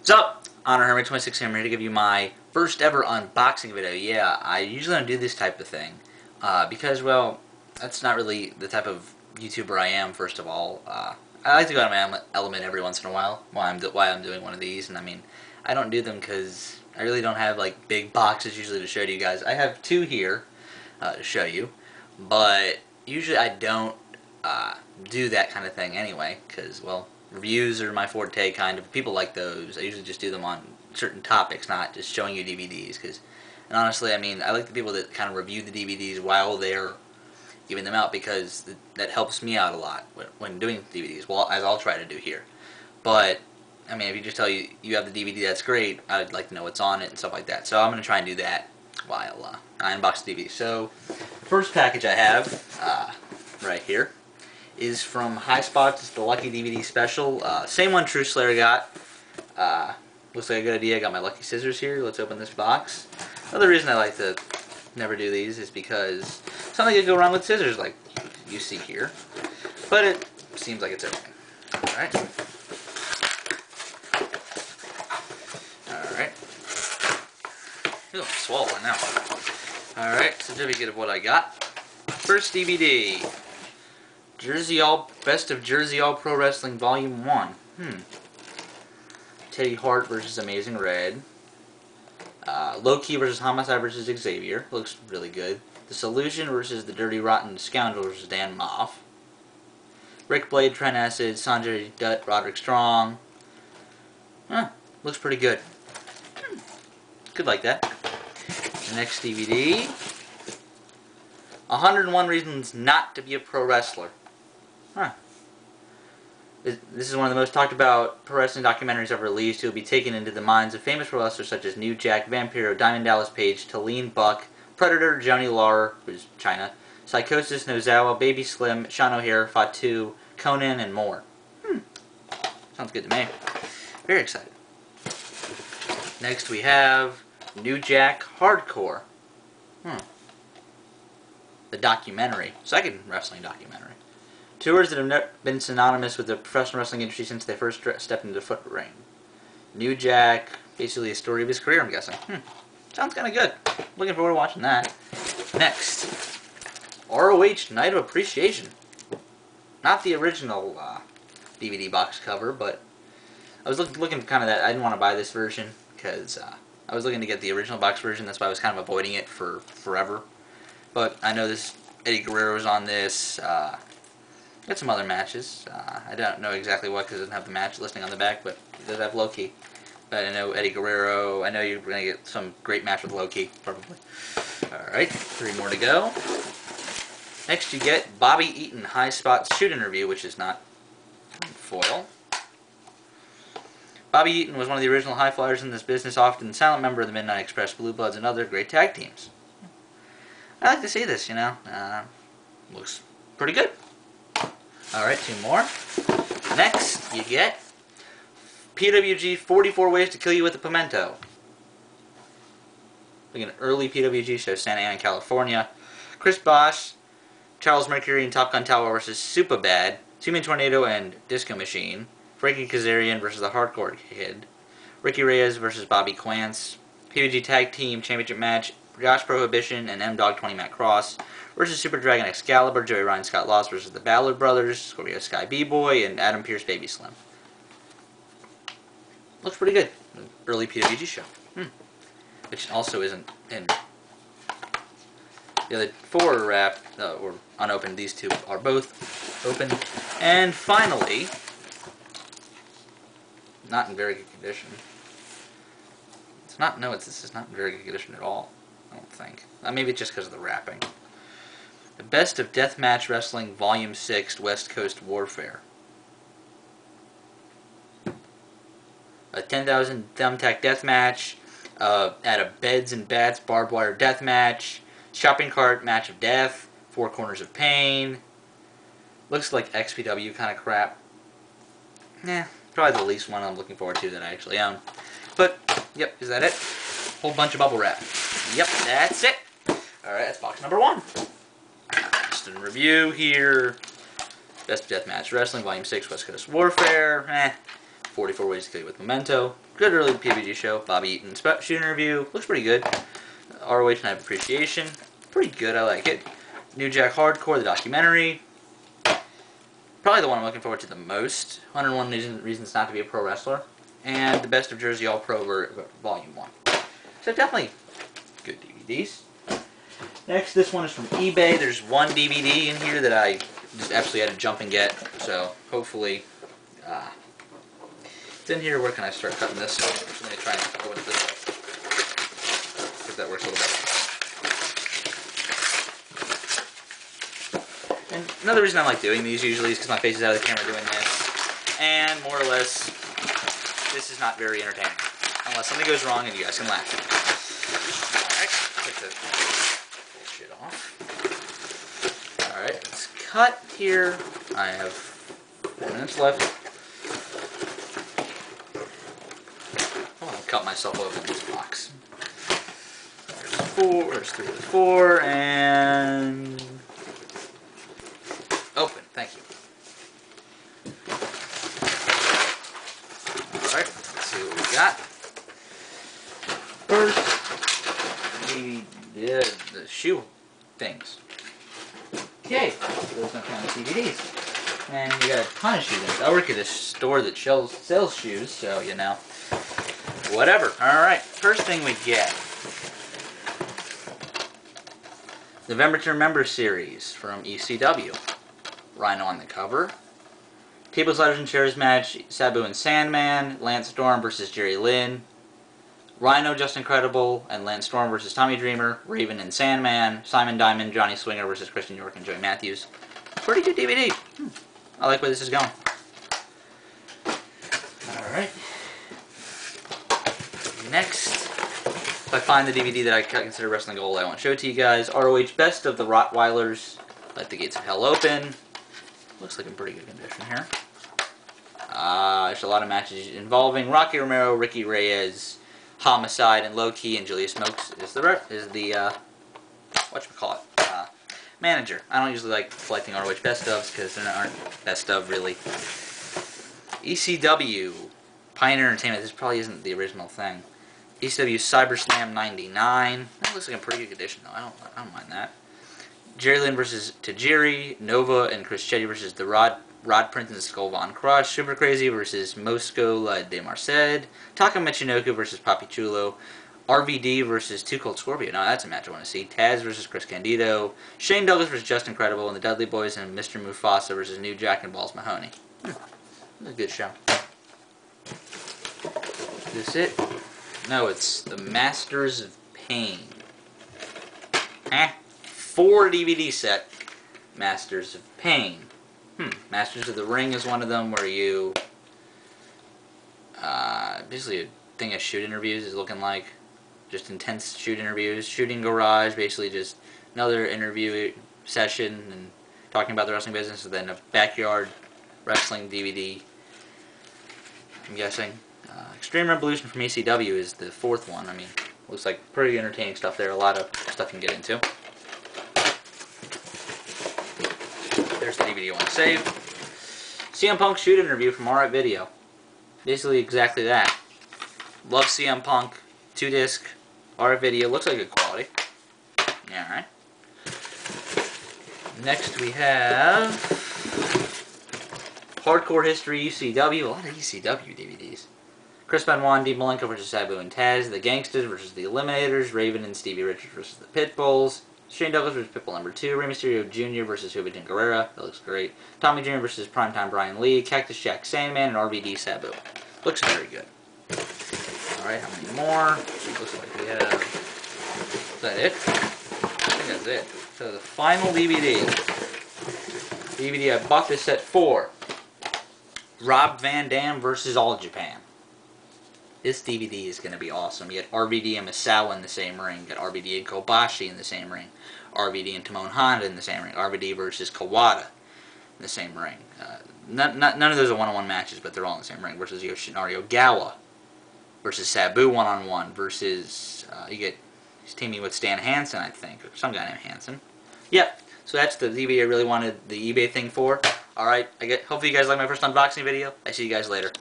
What's up? Honor Hermit 26 here. I'm here to give you my first ever unboxing video. Yeah, I usually don't do this type of thing because, well, that's not really the type of YouTuber I am. First of all, I like to go out of my element every once in a while. Why I'm doing one of these, and I mean, I don't do them because I really don't have like big boxes usually to show to you guys. I have two here to show you, but usually I don't do that kind of thing anyway because, well, reviews are my forte, kind of. People like those. I usually just do them on certain topics, not just showing you DVDs. And honestly, I mean, I like the people that kind of review the DVDs while they're giving them out because that helps me out a lot when doing DVDs, well, as I'll try to do here. But, I mean, if you just tell you have the DVD, that's great. I'd like to know what's on it and stuff like that. So I'm going to try and do that while I unbox the DVD. So, the first package I have, right here, is from Highspots. It's the Lucky DVD Special. Same one True Slayer got. Looks like a good idea. I got my lucky scissors here. Let's open this box. Another reason I like to never do these is because something could go wrong with scissors, like you see here. But it seems like it's okay. Alright. Alright. Ooh, I'm swollen now. Alright, certificate of what I got. First DVD. Best of Jersey All Pro Wrestling Volume 1. Teddy Hart versus Amazing Red. Low-Key versus Homicide versus Xavier. Looks really good. The Solution versus the Dirty Rotten Scoundrel versus Dan Moff. Rick Blade, Trent Acid, Sanjay Dutt, Roderick Strong. Looks pretty good. Could like that. Next DVD. 101 Reasons Not to Be a Pro Wrestler. This is one of the most talked about pro wrestling documentaries ever released. It will be taken into the minds of famous pro wrestlers such as New Jack, Vampiro, Diamond Dallas Page, Talene Buck, Predator, Johnny Laurer, who's China, Psychosis, Nozawa, Baby Slim, Sean O'Hare, Fatu, Conan, and more. Sounds good to me. Very excited. Next we have New Jack Hardcore. The documentary. Second wrestling documentary. Two words that have been synonymous with the professional wrestling industry since they first stepped into the foot ring. New Jack, basically a story of his career, I'm guessing. Sounds kind of good. Looking forward to watching that. Next, ROH Night of Appreciation. Not the original DVD box cover, but I was looking for kind of that. I didn't want to buy this version because I was looking to get the original box version. That's why I was kind of avoiding it for forever. But I know this Eddie Guerrero's on this. Got some other matches. I don't know exactly what because it doesn't have the match listing on the back, but it does have Low-Ki. But I know Eddie Guerrero. I know you're going to get some great match with Low-Ki, probably. Alright, 3 more to go. Next you get Bobby Eaton Highspots shoot interview, which is not foil. Bobby Eaton was one of the original high flyers in this business, often a silent member of the Midnight Express, Blue Bloods, and other great tag teams. I like to see this, you know. Looks pretty good. Alright, 2 more. Next, you get PWG 44 Ways to Kill You with a Pimento. Like an early PWG show, Santa Ana, California. Chris Bosch, Charles Mercury, and Top Gun Tower versus Superbad, Human Tornado, and Disco Machine. Frankie Kazarian versus the Hardcore Kid. Ricky Reyes versus Bobby Quance. PWG Tag Team Championship match, Josh Prohibition and M-Dog 20 Matt Cross versus Super Dragon Excalibur, Joey Ryan Scott Lost versus the Ballard Brothers, Scorpio Sky B-Boy, and Adam Pearce Baby Slim. Looks pretty good. Early PWG show. Which also isn't in. The other 4 are wrapped, or unopened. These 2 are both open. And finally, not in very good condition. This is not in very good condition at all. I don't think. Maybe it's just because of the wrapping. The Best of Deathmatch Wrestling Volume 6 West Coast Warfare. A 10,000 thumbtack deathmatch. At a Beds and Bats barbed wire deathmatch. Shopping cart match of death. 4 corners of pain. Looks like XPW kind of crap. Probably the least one I'm looking forward to that I actually own. But, yep, is that it? Whole bunch of bubble wrap. Yep, that's it. Alright, that's box number 1. Just in review here. Best of Deathmatch Wrestling, Volume 6, West Coast Warfare. 44 Ways to Kill You with Memento. good early PBG show. Bobby Eaton shooting interview. Looks pretty good. ROH Night of Appreciation. Pretty good. I like it. New Jack Hardcore, the documentary. Probably the one I'm looking forward to the most. 101 Reasons Not to Be a Pro Wrestler. And the Best of Jersey All Pro Volume 1. So definitely good DVDs. Next, this one is from eBay. There's one DVD in here that I just absolutely had to jump and get. So hopefully it's in here. Where can I start cutting this? Let me try and open it this way. See if that works a little better. And another reason I like doing these usually is because my face is out of the camera doing this. And more or less, this is not very entertaining. Unless something goes wrong and you guys can laugh. Alright, take the shit off. Alright, let's cut here. I have 4 minutes left. I'll cut myself open in this box. There's 3 of the 4, and open, thank you. Alright, let's see what we got. First, the shoe things. Okay, those don't count as DVDs. And we got a ton of shoe things. I work at a store that sells shoes, so you know. Whatever. Alright, first thing we get. November to Remember series from ECW. Rhino on the cover. Tables, Ladders, and Chairs match. Sabu and Sandman. Lance Storm versus Jerry Lynn. Rhino, Just Incredible, and Lance Storm versus Tommy Dreamer. Raven and Sandman. Simon Diamond, Johnny Swinger versus Christian York and Joey Matthews. Pretty good DVD. I like where this is going. Alright. Next, if I find the DVD that I consider Wrestling Gold, I won't show it to you guys. ROH Best of the Rottweilers. Let the Gates of Hell Open. Looks like in pretty good condition here. There's a lot of matches involving Rocky Romero, Ricky Reyes, Homicide, and Low Key, and Julius Smokes is the whatchamacallit, manager. I don't usually like collecting ROH Best ofs because there aren't best of really. ECW Pioneer Entertainment. This probably isn't the original thing. ECW CyberSlam 99. That looks like a pretty good condition though. I don't mind that. Jerry Lynn versus Tajiri. Nova and Chris Chetty versus the Rod Prince and Skull Von Crush. Super Crazy versus Mosco de Marced. Taka Michinoku versus Papi Chulo. RVD versus Too Cold Scorpio. Now that's a match I want to see. Taz versus Chris Candido. Shane Douglas versus Just Incredible. And the Dudley Boys and Mr. Mufasa versus New Jack and Balls Mahoney. That's a good show. Is this it? No, it's the Masters of Pain. 4 DVD set. Masters of Pain. Masters of the Ring is one of them where you basically a thing of shoot interviews is looking like. Just intense shoot interviews. Shooting Garage, basically just another interview session and talking about the wrestling business, and then a backyard wrestling DVD, I'm guessing. Extreme Revolution from ECW is the 4th one. I mean, looks like pretty entertaining stuff there. A lot of stuff you can get into. There's the DVD you want to save. CM Punk shoot interview from Alright Video. Basically exactly that. Love CM Punk. 2-disc. Alright Video. Looks like good quality. Yeah, alright. Next we have Hardcore History ECW. A lot of ECW DVDs. Chris Benoit and Dean Malenko versus Sabu and Taz. The Gangsters versus the Eliminators. Raven and Stevie Richards versus the Pitbulls. Shane Douglas versus Pitbull number 2. Rey Mysterio Jr. versus Juventud Guerrera. That looks great. Tommy Dreamer versus Primetime Brian Lee. Cactus Jack Sandman and RVD Sabu. Looks very good. Alright, how many more? Looks like we have... Is that it? I think that's it. So the final DVD. DVD I bought this set for. Rob Van Dam versus All Japan. This DVD is going to be awesome. You get RVD and Misawa in the same ring. You get RVD and Kobashi in the same ring. RVD and Timon Honda in the same ring. RVD versus Kawada in the same ring. None of those are one-on-one matches, but they're all in the same ring. Versus Yoshinari Ogawa. Versus Sabu one-on-one. Versus, he's teaming with Stan Hansen, I think. Or some guy named Hansen. Yep. So that's the DVD I really wanted the eBay thing for. Alright, hopefully you guys like my first unboxing video. I see you guys later.